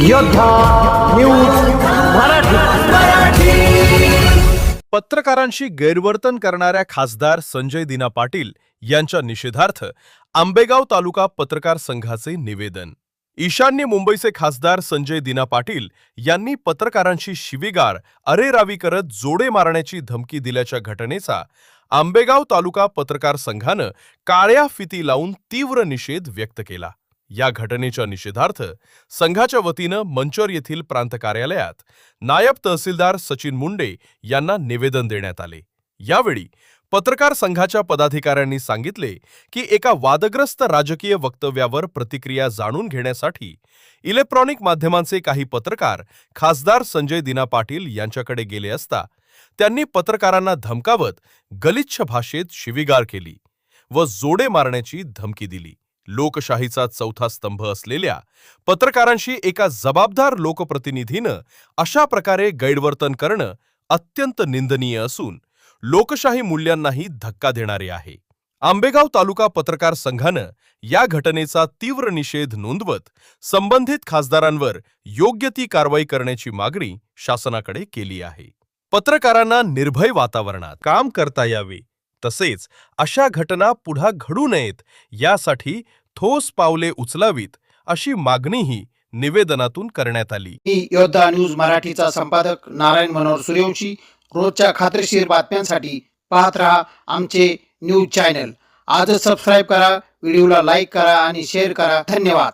योद्धा न्यूज मराठी। पत्रकारांशी गैरवर्तन करणाऱ्या खासदार संजय दिना पाटील यांच्या निषेधार्थ आंबेगाव तालुका पत्रकार संघाचे निवेदन। ईशान्य मुंबईचे खासदार संजय दिना पाटील यांनी पत्रकारांशी शिवीगाळ अरेरावी करत जोडे मारण्याची धमकी दिल्याच्या घटनेचा आंबेगाव तालुका पत्रकार संघानं काळ्या फिती लावून तीव्र निषेध व्यक्त केला। या घटनेच्या निषेधार्थ संघाच्या वतीनं मंचर येथील प्रांत कार्यालयात नायब तहसीलदार सचिन मुंडे यांना निवेदन देण्यात आले। यावेळी पत्रकार संघाच्या पदाधिकाऱ्यांनी सांगितले की एका वादग्रस्त राजकीय वक्तव्यावर प्रतिक्रिया जाणून घेण्यासाठी इलेक्ट्रॉनिक माध्यमांचे काही पत्रकार खासदार संजय दिना पाटील यांच्याकडे गेले असता त्यांनी पत्रकारांना धमकावत गलिच्छ भाषेत शिवीगाळ केली व जोडे मारण्याची धमकी दिली। लोकशाहीचा चौथा स्तंभ असलेल्या पत्रकारांशी एका जबाबदार लोकप्रतिनिधीनं अशा प्रकारे गैरवर्तन करणं अत्यंत निंदनीय असून लोकशाही मूल्यांनाही धक्का देणारे आहे। आंबेगाव तालुका पत्रकार संघानं या घटनेचा तीव्र निषेध नोंदवत संबंधित खासदारांवर योग्य ती कारवाई करण्याची मागणी शासनाकडे केली आहे। पत्रकारांना निर्भय वातावरणात काम करता यावे तसेच अशा घटना पुढे घडू नयेत यासाठी ठोस पावले उचलावीत अशी मागणीही निवेदनातून करण्यात आली। योद्धा न्यूज मराठीचा संपादक नारायण मनोहर सूर्यवंशी। रोजच्या खात्रीशीर बातम्यांसाठी पाहत रहा आमचे न्यूज चॅनल। आजच सबस्क्राइब करा, व्हिडिओला लाईक करा आणि शेअर करा। धन्यवाद।